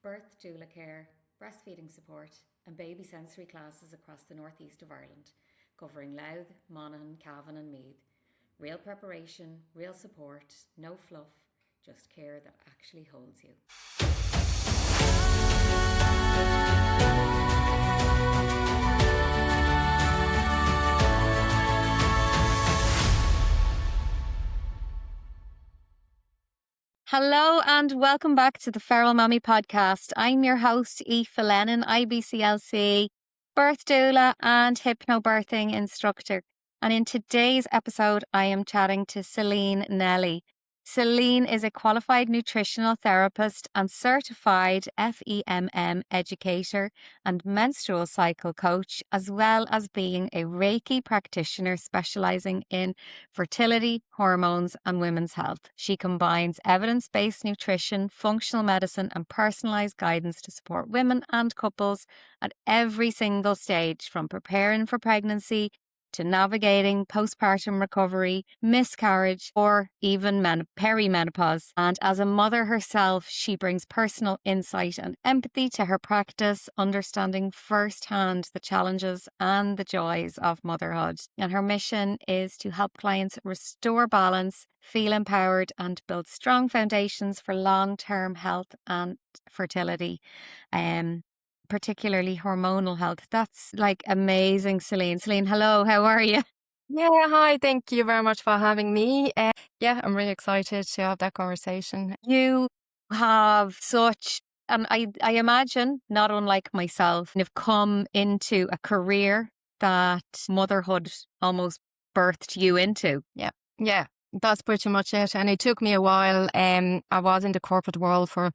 birth doula care, breastfeeding support, and baby sensory classes across the northeast of Ireland, covering Louth, Monaghan, Cavan, and Meath. Real preparation, real support, no fluff, just care that actually holds you. Hello and welcome back to the Feral Mommy podcast. I'm your host, Aoife Lennon, IBCLC, birth doula and hypnobirthing instructor. And in today's episode, I am chatting to Celine Nelli. Celine is a qualified nutritional therapist and certified FEMM educator and menstrual cycle coach, as well as being a Reiki practitioner specializing in fertility, hormones, and women's health. She combines evidence-based nutrition, functional medicine, and personalized guidance to support women and couples at every single stage, from preparing for pregnancy to navigating postpartum recovery, miscarriage, or even perimenopause. And as a mother herself, she brings personal insight and empathy to her practice, understanding firsthand the challenges and the joys of motherhood. And her mission is to help clients restore balance, feel empowered, and build strong foundations for long-term health and fertility. Particularly hormonal health. That's like amazing, Celine. Celine, hello, how are you? Yeah, hi. Thank you very much for having me. I'm really excited to have that conversation. You have such, and I imagine, not unlike myself, you've come into a career that motherhood almost birthed you into. Yeah, that's pretty much it. And it took me a while. I was in the corporate world for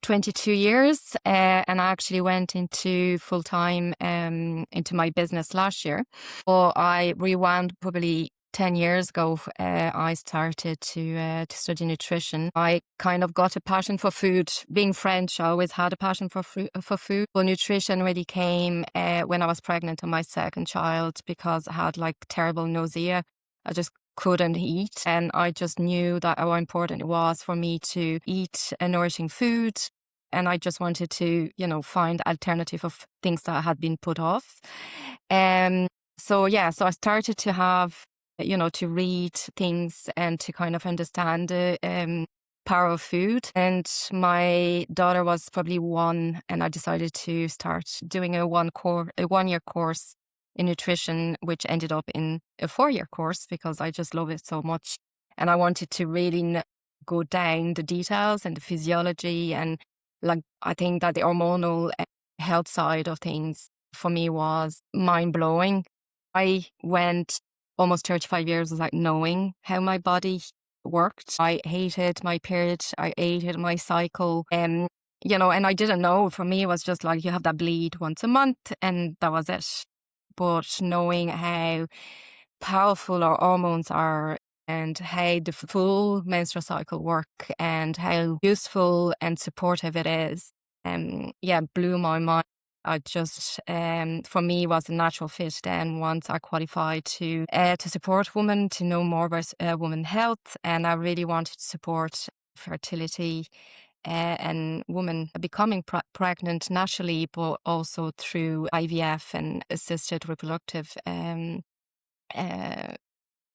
22 years, and I actually went into full-time into my business last year. But I rewound probably 10 years ago. I started to study nutrition. I kind of got a passion for food. Being French, I always had a passion for food. But nutrition really came when I was pregnant on my second child, because I had like terrible nausea. I just couldn't eat, and I just knew that how important it was for me to eat a nourishing food. And I just wanted to, find alternative of things that had been put off. So I started to have, to read things and to kind of understand the power of food. And my daughter was probably 1, and I decided to start doing a 1-year course in nutrition, which ended up in a 4-year course, because I just love it so much. And I wanted to really go down the details and the physiology. And I think that the hormonal health side of things for me was mind blowing. I went almost 35 years without knowing how my body worked. I hated my period. I hated my cycle. And I didn't know. For me, it was just like, you have that bleed once a month, and that was it. But knowing how powerful our hormones are, and how the full menstrual cycle work, and how useful and supportive it is, blew my mind. I just, for me, was a natural fit then, once I qualified to support women, to know more about women's health. And I really wanted to support fertility and women becoming pregnant naturally, but also through IVF and assisted reproductive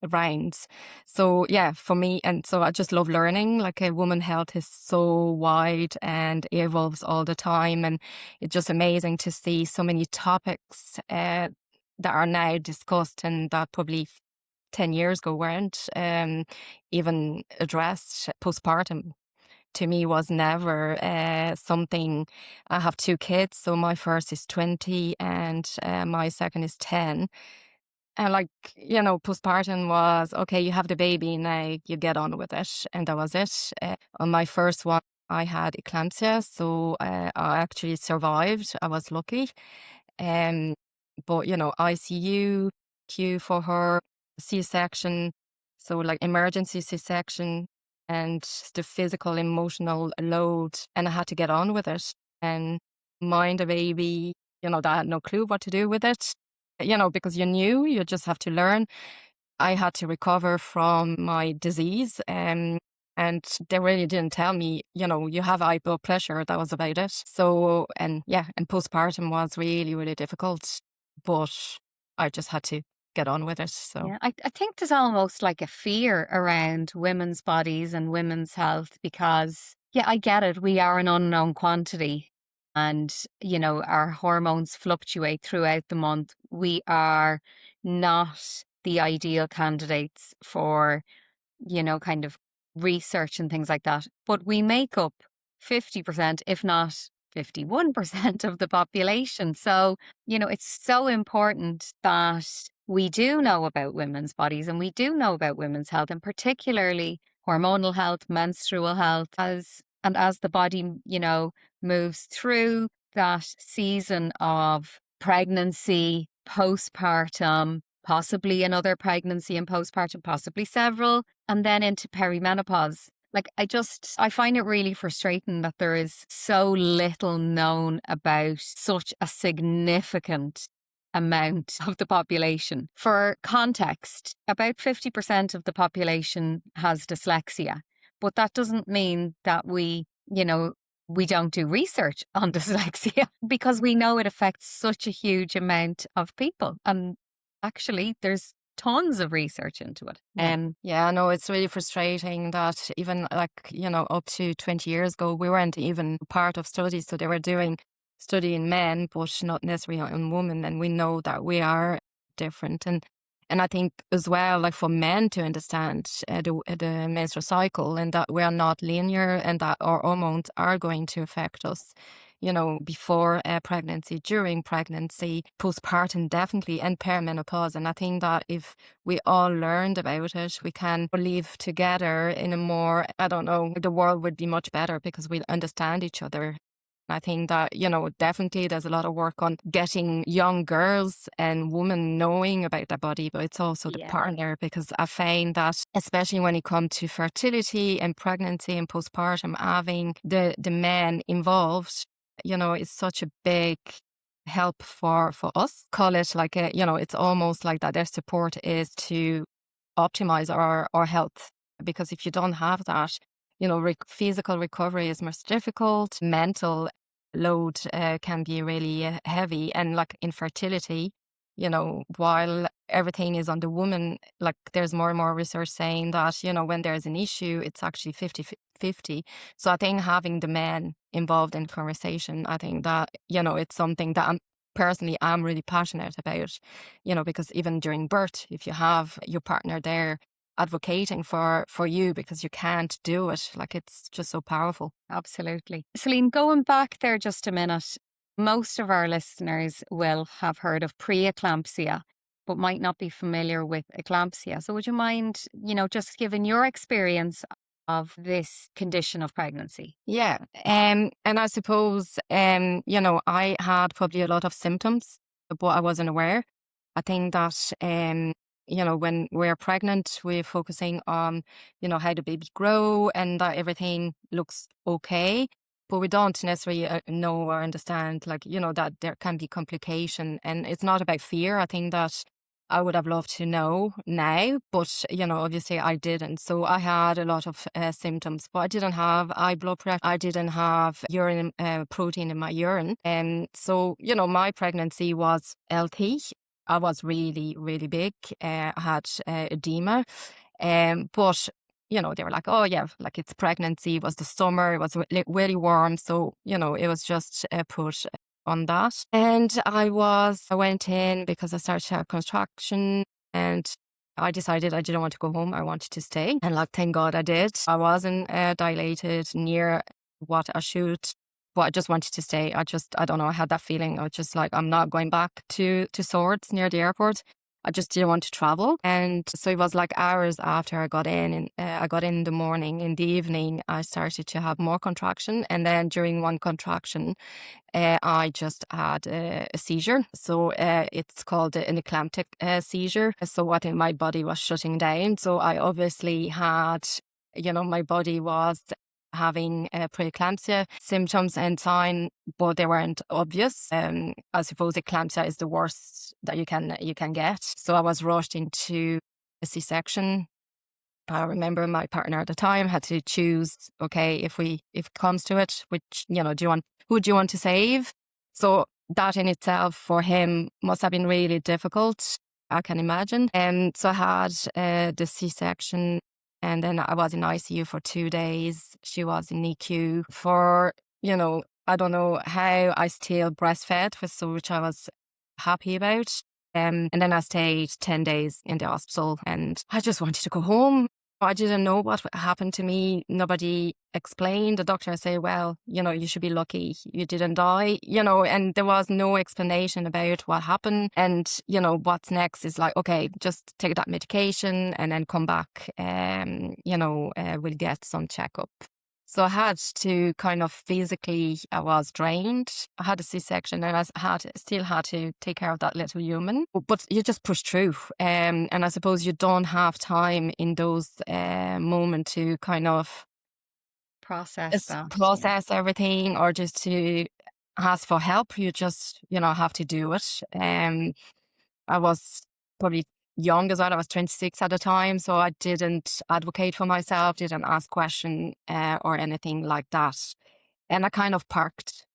reins. So for me, and so I just love learning. Like, woman health is so wide and it evolves all the time, and it's just amazing to see so many topics that are now discussed, and that probably 10 years ago weren't even addressed. Postpartum, to me, was never something. I have 2 kids, so my first is 20 and my second is 10. And postpartum was, okay, you have the baby, now you get on with it. And that was it. On my first one, I had eclampsia, so I actually survived. I was lucky. But, ICU, queue for her, C-section, so emergency C-section, and the physical, emotional load. And I had to get on with it and mind a baby, that I had no clue what to do with it. Because you're new, you just have to learn. I had to recover from my disease. And they really didn't tell me, you have high blood pressure. That was about it. So, and postpartum was really, really difficult, but I just had to get on with it. So, Yeah, I think there's almost like a fear around women's bodies and women's health because, yeah, I get it. We are an unknown quantity and, our hormones fluctuate throughout the month. We are not the ideal candidates for, kind of research and things like that. But we make up 50%, if not 51% of the population. So, it's so important that we do know about women's bodies and we do know about women's health, and particularly hormonal health, menstrual health, as the body, moves through that season of pregnancy, postpartum, possibly another pregnancy and postpartum, possibly several, and then into perimenopause. Like, I find it really frustrating that there is so little known about such a significant amount of the population. For context, about 50% of the population has dyslexia, but that doesn't mean that we don't do research on dyslexia because we know it affects such a huge amount of people. And actually, there's tons of research into it. Yeah, no, it's really frustrating that even up to 20 years ago, we weren't even part of studies. So they were doing study in men, but not necessarily on women. And we know that we are different. And I think as well, like for men to understand the menstrual cycle and that we are not linear and that our hormones are going to affect us, before pregnancy, during pregnancy, postpartum definitely, and perimenopause. And I think that if we all learned about it, we can live together in a more, I don't know, the world would be much better because we'll understand each other. I think that, definitely there's a lot of work on getting young girls and women knowing about their body, but it's also the partner, because I find that especially when it comes to fertility and pregnancy and postpartum, having the men involved, is such a big help for us. Call it like it's almost like that their support is to optimize our health. Because if you don't have that, physical recovery is much difficult. Mental load can be really heavy. And like infertility, while everything is on the woman, like there's more and more research saying that, when there's an issue, it's actually 50-50. So I think having the men involved in conversation, I think that, it's something that I'm really passionate about, because even during birth, if you have your partner there advocating for you because you can't do it, like it's just so powerful. Absolutely. Celine, going back there just a minute, most of our listeners will have heard of preeclampsia, but might not be familiar with eclampsia. So would you mind, just giving your experience of this condition of pregnancy? Yeah. And I suppose, I had probably a lot of symptoms, but I wasn't aware. I think that, when we're pregnant, we're focusing on, how the baby grow and that everything looks okay. But we don't necessarily know or understand, like, that there can be complication. And it's not about fear. I think that I would have loved to know now, but obviously I didn't. So I had a lot of symptoms, but I didn't have high blood pressure. I didn't have urine protein in my urine, and so my pregnancy was healthy. I was really, really big. I had edema, but they were like, oh yeah, like it's pregnancy. It was the summer. It was really warm, so it was just put on that. And I went in because I started to have contraction, and I decided I didn't want to go home. I wanted to stay. And like, thank God I did. I wasn't dilated near what I should, but I just wanted to stay. I don't know, I had that feeling. I was just like, I'm not going back to Swords near the airport. I just didn't want to travel. And so it was like hours after I got in, and I got in the morning. In the evening, I started to have more contraction. And then during one contraction, I just had a seizure. So it's called an eclamptic seizure. So I think my body was shutting down. So I obviously had, my body was having preeclampsia symptoms and sign, but they weren't obvious. I suppose eclampsia is the worst that you can get. So I was rushed into a C-section. I remember my partner at the time had to choose, okay, if it comes to it, which, who do you want to save? So that in itself for him must have been really difficult, I can imagine. And so I had the C-section, and then I was in ICU for 2 days. She was in NICU for, I don't know how I still breastfed, which I was happy about. And then I stayed 10 days in the hospital and I just wanted to go home. I didn't know what happened to me. Nobody explained. The doctor said, well, you should be lucky you didn't die, and there was no explanation about what happened. And, what's next is like, okay, just take that medication and then come back, we'll get some checkup. So I had to kind of physically, I was drained. I had a C-section and still had to take care of that little human. But you just push through. And I suppose you don't have time in those moments to kind of process everything or just to ask for help. You just, have to do it. I was probably young as well. I was 26 at the time, so I didn't advocate for myself, didn't ask questions or anything like that. And I kind of parked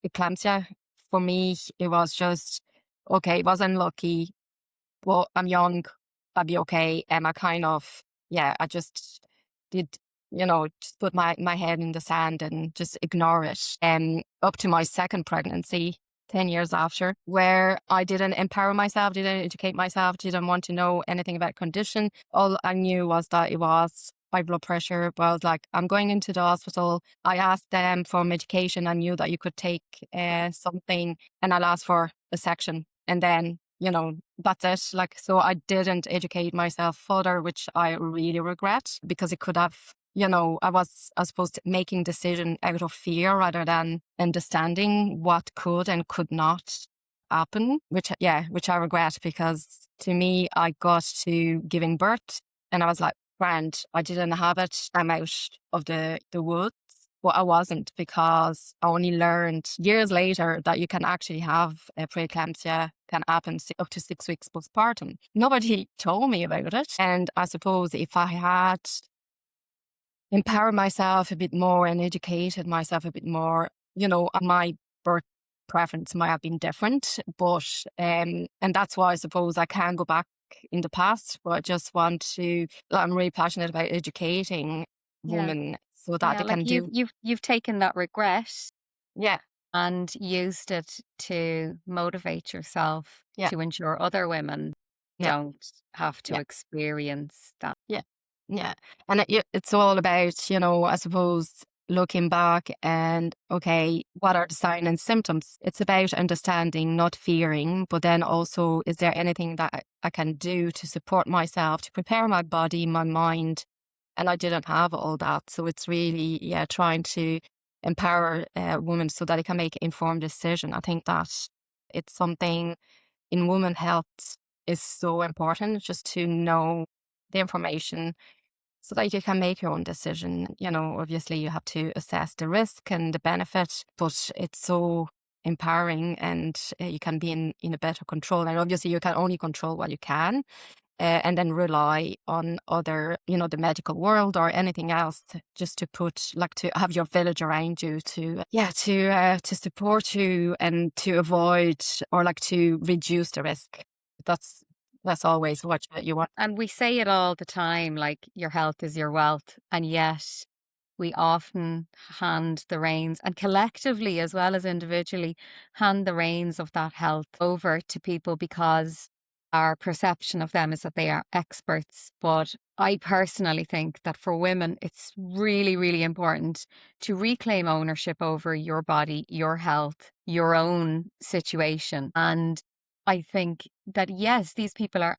eclampsia. For me, it was just, okay, it was unlucky, but I'm young, I'll be okay. And I kind of, I just did, just put my head in the sand and just ignore it. And up to my second pregnancy, 10 years after, where I didn't empower myself, didn't educate myself, didn't want to know anything about condition. All I knew was that it was high blood pressure. But I was like, I'm going into the hospital. I asked them for medication. I knew that you could take something, and I'll ask for a section. And then, that's it. Like, so I didn't educate myself further, which I really regret, because it could have, I was supposed to making decision out of fear rather than understanding what could and could not happen, which I regret, because to me, I got to giving birth and I was like, grand, I didn't have it. I'm out of the woods. But I wasn't, because I only learned years later that you can actually have a preeclampsia, can happen up to 6 weeks postpartum. Nobody told me about it. And I suppose if I had empowered myself a bit more and educated myself a bit more, my birth preference might have been different. But, and that's why I suppose I can go back in the past, but I just want to, I'm really passionate about educating women so that they like can do. you've taken that regret Yeah. and used it to motivate yourself to ensure other women don't have to experience that. Yeah. Yeah. And it's all about, I suppose, looking back and, okay, what are the signs and symptoms? It's about understanding, not fearing, but then also, is there anything that I can do to support myself, to prepare my body, my mind? And I didn't have all that. So it's really, trying to empower women so that they can make informed decision. I think that it's something in women health is so important, just to know the information so that you can make your own decision. Obviously you have to assess the risk and the benefit, but it's so empowering, and you can be in a better control. And obviously you can only control what you can. And then rely on other, the medical world or anything else, just to have your village around you to support you and to avoid or to reduce the risk. That's always what you want. And we say it all the time, like your health is your wealth. And yet we often hand the reins, and collectively as well as individually, hand the reins of that health over to people because our perception of them is that they are experts. But I personally think that for women, it's really, really important to reclaim ownership over your body, your health, your own situation. And I think that, yes, these people are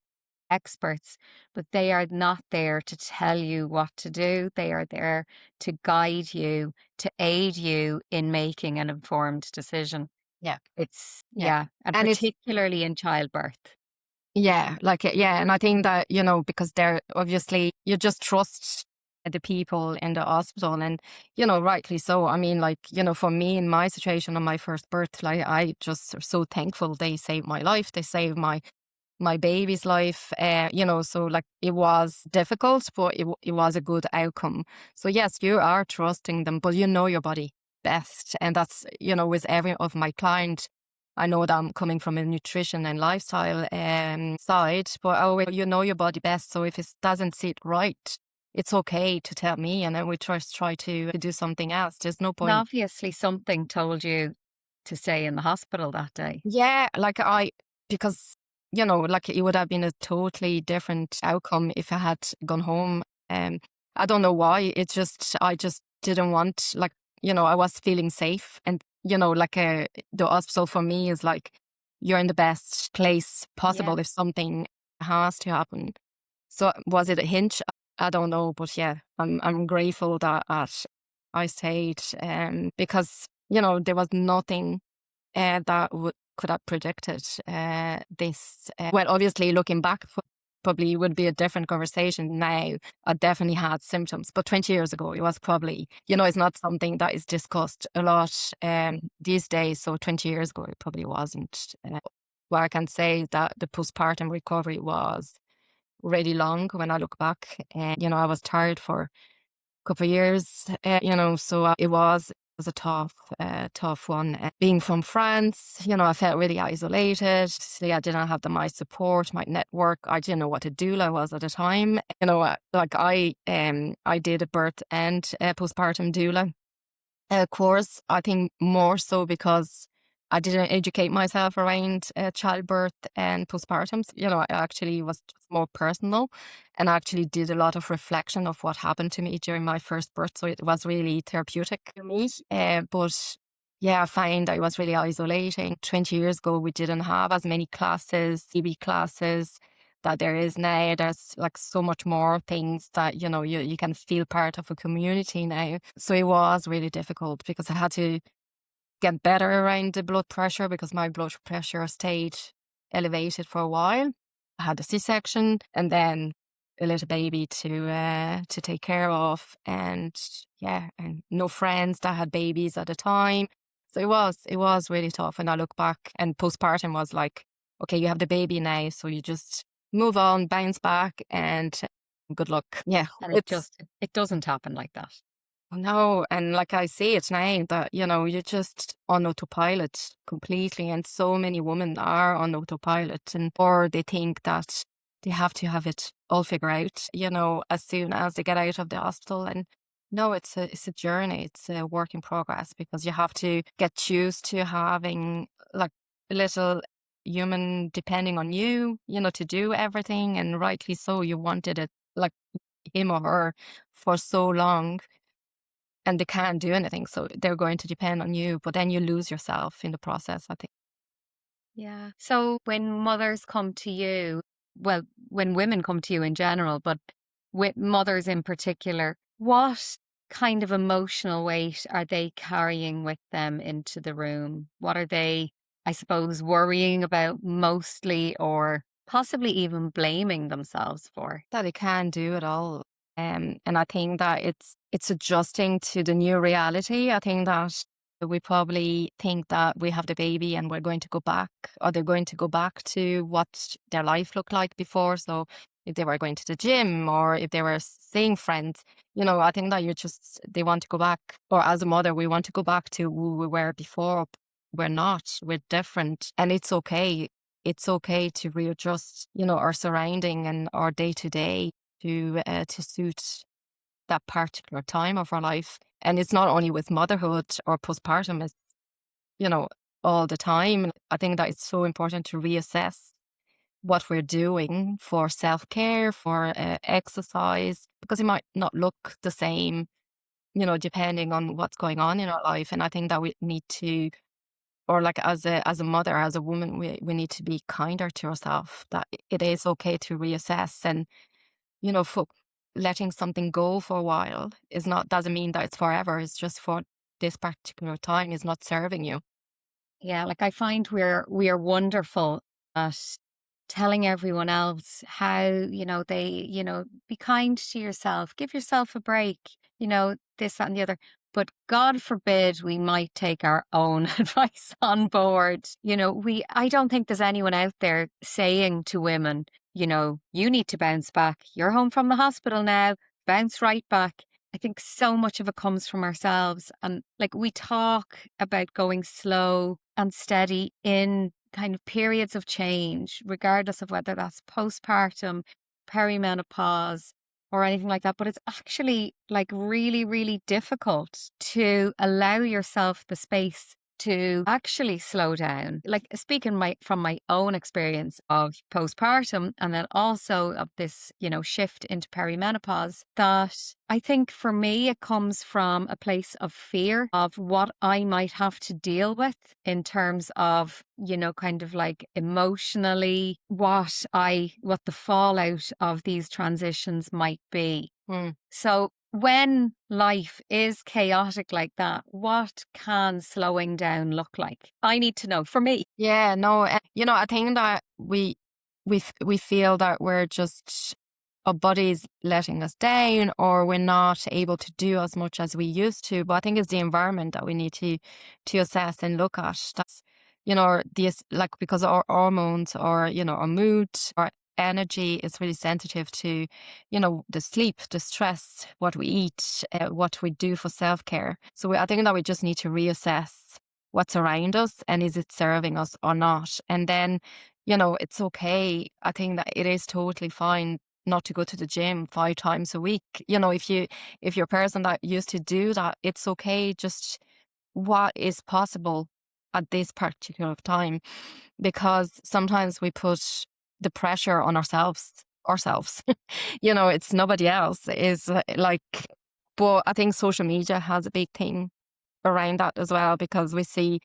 experts, but they are not there to tell you what to do. They are there to guide you, to aid you in making an informed decision. Yeah. And particularly in childbirth. Yeah, and I think that, because they're obviously, you just trust the people in the hospital, and, rightly so. I mean, for me in my situation on my first birth, I just am so thankful they saved my life. They saved my my baby's life, so like it was difficult, but it was a good outcome. So yes, you are trusting them, but you know your body best. And that's, with every of my client, I know that I'm coming from a nutrition and lifestyle side, but you know your body best. So if it doesn't sit right, it's okay to tell me, and then we just try to do something else. There's no And point. obviously something told you to stay in the hospital that day. Yeah, because, like it would have been a totally different outcome if I had gone home. Um, I don't know why. I just didn't want, like, I was feeling safe. And, the hospital for me is like, you're in the best place Yeah. possible if something has to happen. So was it a hinge? I don't know, but yeah, I'm grateful that I stayed, because, there was nothing that could have predicted this. Well, obviously, looking back, probably would be a different conversation now. I definitely had symptoms, but 20 years ago, it was probably, it's not something that is discussed a lot these days. So 20 years ago, it probably wasn't. Well, I can say that the postpartum recovery was really long when I look back. And, I was tired for couple of years, so it was a tough one. Being from France, I felt really isolated. See, I didn't have my support, my network. I didn't know what a doula was at the time. Like I did a birth and postpartum doula course. I think more so because I didn't educate myself around childbirth and postpartum. I actually was just more personal, and I actually did a lot of reflection of what happened to me during my first birth. So it was really therapeutic for me. But yeah, I find I was really isolating. 20 years ago, we didn't have as many classes, CB classes that there is now. There's like so much more things that, you can feel part of a community now. So it was really difficult because I had to get better around the blood pressure because my blood pressure stayed elevated for a while. I had a C-section and then a little baby to take care of, and yeah, and no friends that had babies at the time. So it was really tough. And I look back, and postpartum was like, okay, you have the baby now, so you just move on, bounce back, and good luck. Yeah, And it's it doesn't happen like that. no, and like I see it now that, you're just on autopilot completely. And so many women are on autopilot, or they think that they have to have it all figured out, as soon as they get out of the hospital. And no, it's a journey. It's a work in progress because you have to get used to having like a little human depending on you, to do everything. And rightly so, you wanted it like him or her for so long, and they can't do anything. So they're going to depend on you, but then you lose yourself in the process, I think. Yeah. So when mothers come to you, well, when women come to you in general, but with mothers in particular, what kind of emotional weight are they carrying with them into the room? What are they, I suppose, worrying about mostly or possibly even blaming themselves for? That they can do it all. And I think that it's adjusting to the new reality. I think that we probably think that we have the baby and we're going to go back, or they're going to go back to what their life looked like before. So if they were going to the gym or if they were seeing friends, I think that they want to go back, or as a mother, we want to go back to who we were before. We're not, we're different, and it's okay. It's okay to readjust, our surrounding and our day to day to suit that particular time of our life. And it's not only with motherhood or postpartum, it's, you know, all the time. I think that it's so important to reassess what we're doing for self-care, for exercise, because it might not look the same, depending on what's going on in our life. And I think that we need to, or like as a mother, as a woman, we need to be kinder to ourselves, that it is okay to reassess. And for letting something go for a while doesn't mean that it's forever. It's just for this particular time is not serving you. Yeah, like I find we are wonderful at telling everyone else how, be kind to yourself, give yourself a break, this, that, and the other. but God forbid we might take our own advice on board. I don't think there's anyone out there saying to women, you need to bounce back. You're home from the hospital now, bounce right back. I think so much of it comes from ourselves. And like we talk about going slow and steady in kind of periods of change, regardless of whether that's postpartum, perimenopause, or anything like that. But it's actually like really, really difficult to allow yourself the space to actually slow down. Like speaking from my own experience of postpartum and then also of this, shift into perimenopause, that I think for me it comes from a place of fear of what I might have to deal with in terms of, kind of like emotionally what the fallout of these transitions might be. So when life is chaotic like that, what can slowing down look like? I need to know for me. Yeah, no, I think that we feel that we're just our body's letting us down, or we're not able to do as much as we used to. But I think it's the environment that we need to assess and look at. That's this, like, because our hormones or our mood, our energy is really sensitive to the sleep, the stress, what we eat, what we do for self-care. So I think that we just need to reassess what's around us and is it serving us or not. And then it's okay. I think that it is totally fine not to go to the gym 5 times a week. If you're a person that used to do that, it's okay. Just what is possible at this particular time, because sometimes we put the pressure on ourselves. It's nobody else. Is like, but I think social media has a big thing around that as well, because we see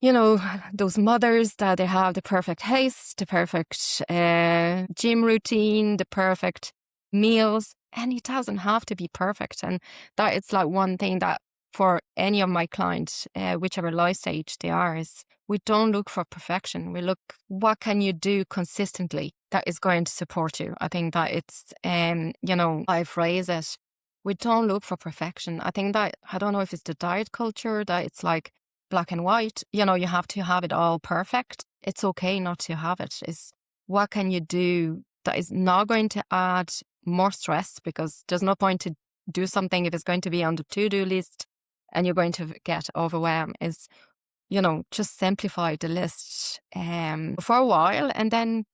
those mothers that they have the perfect house, the perfect gym routine, the perfect meals, and it doesn't have to be perfect. And that it's like one thing that for any of my clients, whichever life stage they are, is we don't look for perfection. We look, what can you do consistently that is going to support you? I think that it's, I phrase it, we don't look for perfection. I think that, I don't know if it's the diet culture, that it's like black and white, you have to have it all perfect. It's okay not to have it. It's what can you do that is not going to add more stress, because there's no point to do something if it's going to be on the to-do list and you're going to get overwhelmed. Is just simplify the list for a while, and then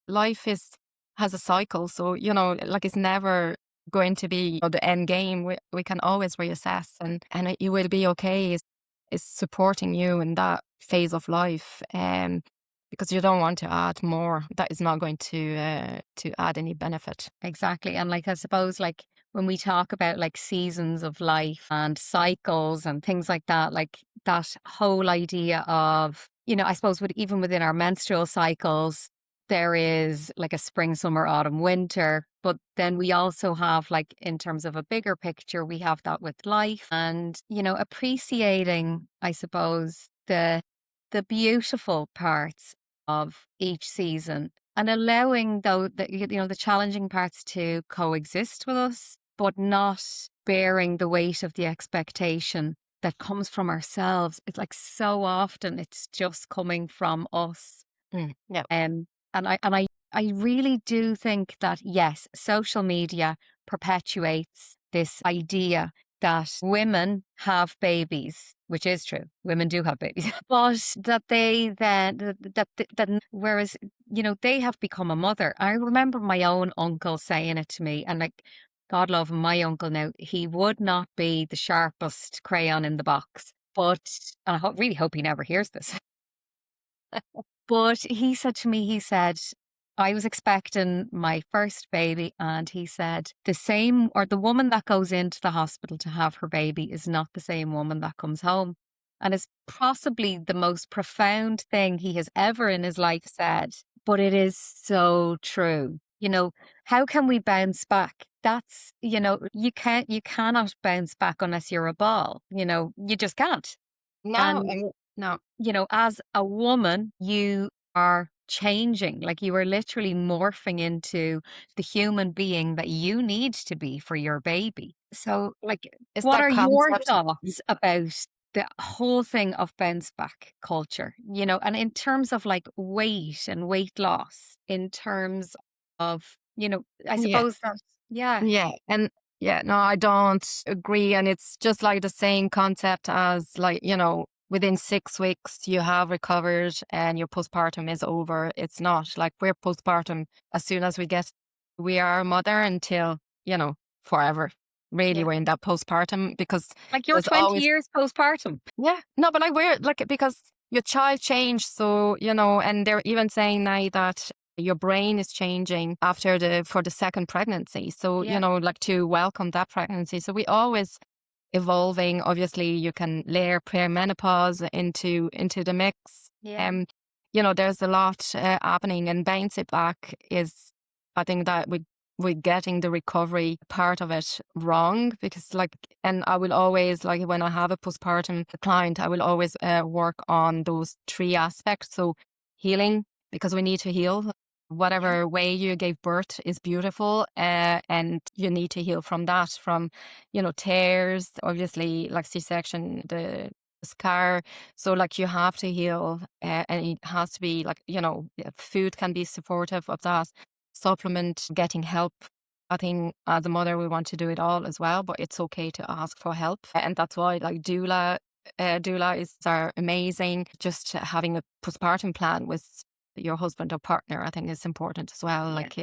life has a cycle. So like, it's never going to be the end game. We can always reassess, and it will be okay. Is supporting you in that phase of life, because you don't want to add more that is not going to add any benefit. Exactly. And like, I suppose, like, when we talk about like seasons of life and cycles and things like that, like that whole idea of, I suppose even within our menstrual cycles, there is like a spring, summer, autumn, winter. But then we also have, like, in terms of a bigger picture, we have that with life and, appreciating, I suppose, the beautiful parts of each season and allowing the challenging parts to coexist with us, but not bearing the weight of the expectation that comes from ourselves. It's like so often it's just coming from us. Yeah. And I really do think that, yes, social media perpetuates this idea that women have babies, which is true. Women do have babies, but that they then, whereas, they have become a mother. I remember my own uncle saying it to me, and like, God love him, my uncle now, he would not be the sharpest crayon in the box, but and I really hope he never hears this. But he said to me, I was expecting my first baby, and he said, the woman that goes into the hospital to have her baby is not the same woman that comes home. And it's possibly the most profound thing he has ever in his life said, but it is so true. How can we bounce back? That's, you cannot bounce back unless you're a ball. You just can't. No, And no. as a woman, you are changing. Like you are literally morphing into the human being that you need to be for your baby. So, like, It's what that are your concept. thoughts about the whole thing of bounce back culture? And in terms of like weight and weight loss, in terms of, I Yeah. suppose that, yeah, Yeah. And yeah, no, I don't agree. And it's just like the same concept as like, within 6 weeks you have recovered and your postpartum is over. It's not like we're postpartum as soon as we are a mother until, forever. Really, yeah. we're in that postpartum because Like you're there's 20 always, years postpartum. yeah, no, but like we're like, because your child changed. So, and they're even saying now that your brain is changing for the second pregnancy. So, Yeah, like to welcome that pregnancy. So we always evolving. Obviously, you can layer perimenopause into the mix. yeah, There's a lot happening, and bounce it back is, I think that we're getting the recovery part of it wrong because and I will always, like when I have a postpartum client, I will always work on those three aspects. So healing, because we need to heal. yeah, Whatever way you gave birth is beautiful, and you need to heal from that, from tears, obviously, like C-section, the scar. So like you have to heal, and it has to be like, food can be supportive of that, supplement, getting help. I think as a mother, we want to do it all as well, but it's okay to ask for help. And that's why like doulas are amazing. Just having a postpartum plan with your husband or partner, I think is important as well. yeah. Like,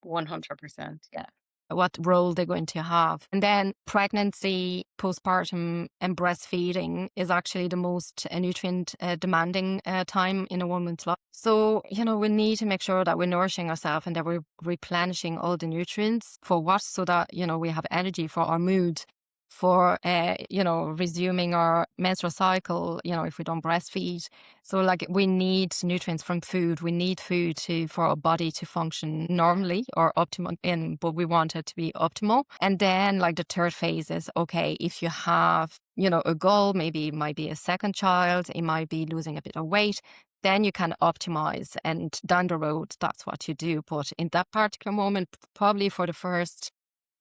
100%. Yeah. what role they're going to have. And then pregnancy, postpartum, and breastfeeding is actually the most nutrient demanding time in a woman's life. So, we need to make sure that we're nourishing ourselves and that we're replenishing all the nutrients for what? So that, we have energy for our mood, for, resuming our menstrual cycle, if we don't breastfeed. So like we need nutrients from food. We need food for our body to function normally or optimal but we want it to be optimal. And then like the third phase is, okay, if you have, a goal, maybe it might be a second child, it might be losing a bit of weight, then you can optimize, and down the road, that's what you do. But in that particular moment, probably for the first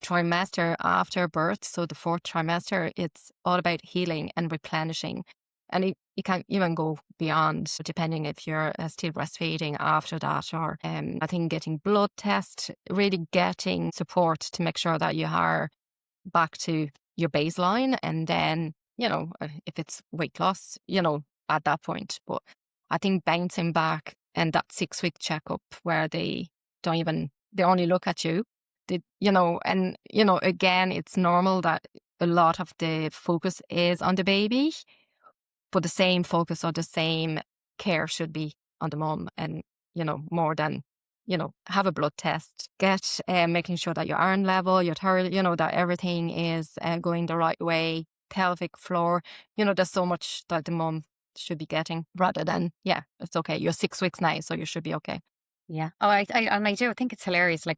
trimester after birth, so the fourth trimester, it's all about healing and replenishing. And you can even go beyond, depending if you're still breastfeeding after that, or I think getting blood tests, really getting support to make sure that you are back to your baseline. And then, if it's weight loss, at that point. But I think bouncing back and that 6 week checkup where they only look at you, and, again, it's normal that a lot of the focus is on the baby, but the same focus or the same care should be on the mom. And, more than, have a blood test, making sure that your iron level, your thyroid, that everything is going the right way, pelvic floor, there's so much that the mom should be getting rather than, yeah, it's okay. You're 6 weeks now, so you should be okay. Yeah. Oh, I do. I think it's hilarious. Like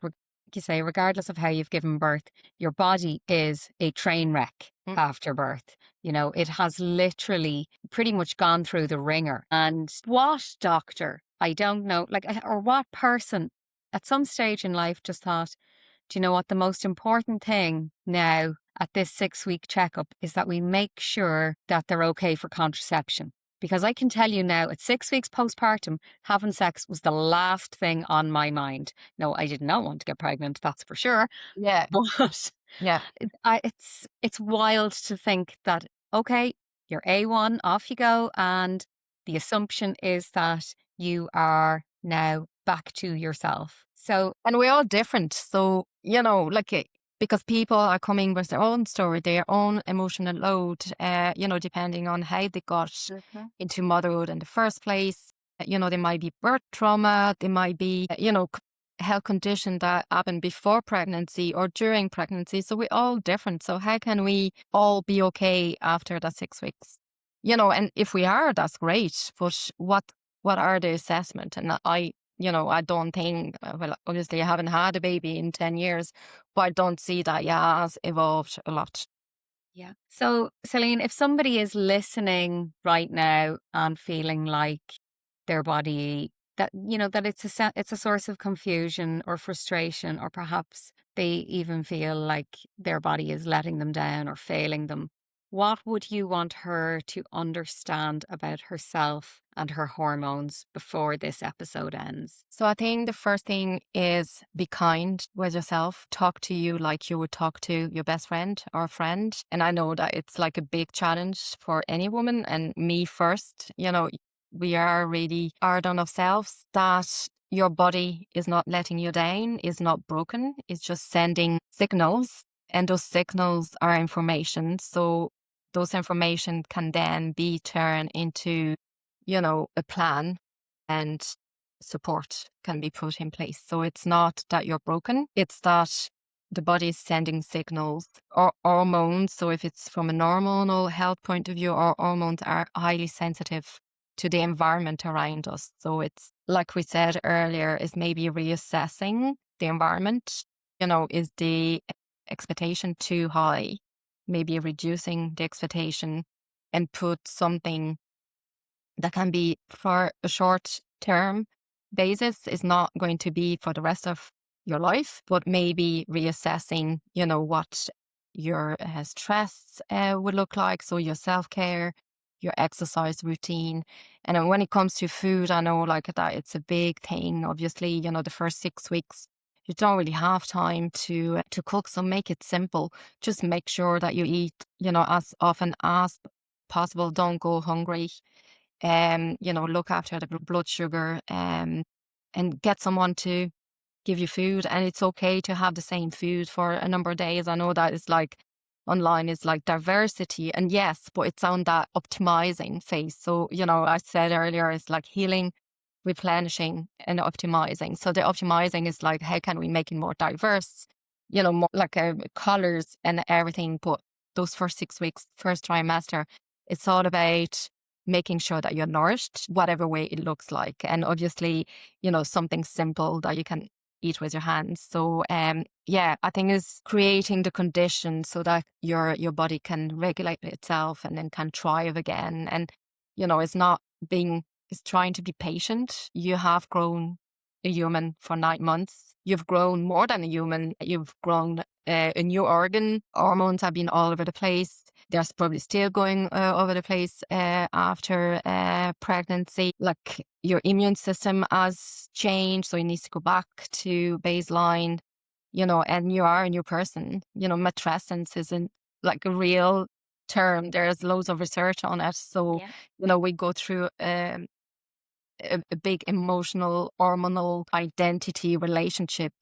you say, regardless of how you've given birth, your body is a train wreck Mm. after birth. It has literally pretty much gone through the ringer. And what doctor, I don't know, like, or what person at some stage in life just thought, do you know what? The most important thing now at this 6 week checkup is that we make sure that they're okay for contraception. Because I can tell you now, at 6 weeks postpartum, having sex was the last thing on my mind. No, I did not want to get pregnant, that's for sure. Yeah. But Yeah. it's wild to think that, okay, you're A1, off you go. And the assumption is that you are now back to yourself. So, And we're all different. So, because people are coming with their own story, their own emotional load, depending on how they got mhm, into motherhood in the first place. There might be birth trauma, there might be, health condition that happened before pregnancy or during pregnancy. So we're all different. So how can we all be okay after that 6 weeks? And if we are, that's great. But what are the assessment? And I don't think, well, obviously I haven't had a baby in 10 years, but I don't see that it has evolved a lot. yeah. So, Celine, if somebody is listening right now and feeling like their body that, that it's a source of confusion or frustration, or perhaps they even feel like their body is letting them down or failing them, what would you want her to understand about herself and her hormones before this episode ends? So I think the first thing is be kind with yourself. Talk to you like you would talk to your best friend or friend. And I know that it's like a big challenge for any woman, and me first. We are really hard on ourselves, that your body is not letting you down, is not broken. It's just sending signals, and those signals are information. So those information can then be turned into, a plan, and support can be put in place. So it's not that you're broken, it's that the body is sending signals or hormones. So if it's from a hormonal health point of view, our hormones are highly sensitive to the environment around us. So it's like we said earlier, is maybe reassessing the environment. Is the expectation too high? Maybe reducing the expectation and put something that can be for a short term basis, is not going to be for the rest of your life, but maybe reassessing, what your stress would look like. So your self-care, your exercise routine. And then when it comes to food, I know like that it's a big thing. Obviously, the first 6 weeks, you don't really have time to cook. So make it simple. Just make sure that you eat, as often as possible. Don't go hungry. Look after the blood sugar, and get someone to give you food. And it's okay to have the same food for a number of days. I know that is like online is like diversity, and yes, but it's on that optimizing phase. So, I said earlier, it's like healing, replenishing, and optimizing. So the optimizing is like, how can we make it more diverse, more like colors and everything. But those first 6 weeks, first trimester, it's all about making sure that you're nourished, whatever way it looks like. And obviously, something simple that you can eat with your hands. So, I think is creating the conditions so that your body can regulate itself and then can thrive again. And, it's trying to be patient. You have grown a human for 9 months. You've grown more than a human. You've grown a new organ. Hormones have been all over the place. They're probably still going over the place after pregnancy. Like your immune system has changed, so it needs to go back to baseline, and you are a new person. Matrescence isn't like a real term. There's loads of research on it. So, we go through a big emotional, hormonal identity relationship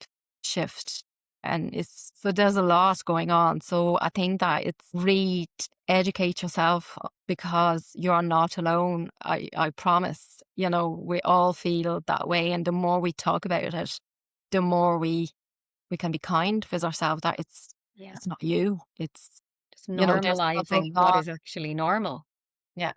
shift. And so there's a lot going on. So I think that it's read, educate yourself, because you're not alone. I promise, we all feel that way. And the more we talk about it, the more we can be kind with ourselves, that it's not you. It's just there's stuff normalizing going what on. is actually normal. Yeah.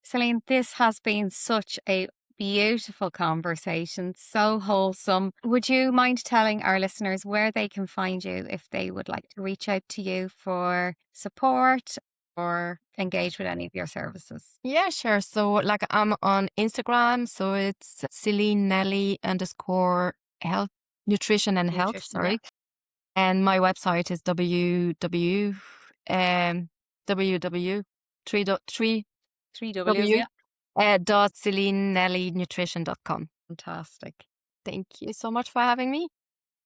Celine, this has been such a beautiful conversation, so wholesome. Would you mind telling our listeners where they can find you if they would like to reach out to you for support or engage with any of your services? Yeah, sure. So like I'm on Instagram, so it's Celine Nelli _health, nutrition and health, Nutrition, yeah. sorry. And my website is www 3 Ws, w yeah. dot CelineNellyNutrition.com. Fantastic. Thank you so much for having me.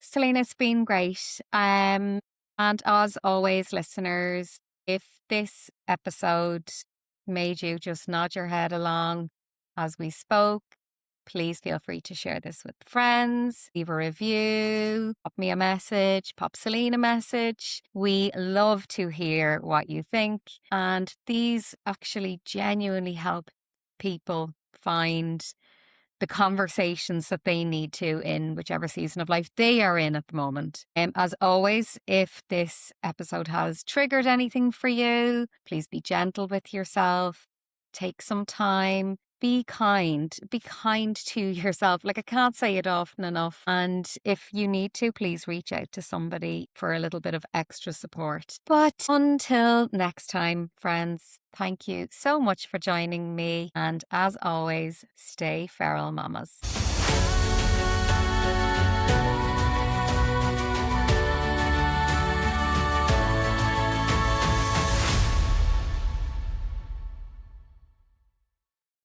Celine, it's been great. And as always, listeners, if this episode made you just nod your head along as we spoke, please feel free to share this with friends, leave a review, pop me a message, pop Celine a message. We love to hear what you think. And these actually genuinely help people find the conversations that they need to in whichever season of life they are in at the moment. As always, if this episode has triggered anything for you, please be gentle with yourself. Take some time be kind to yourself. Like, I can't say it often enough. And if you need to, please reach out to somebody for a little bit of extra support. But until next time, friends, thank you so much for joining me. And as always, stay feral mamas.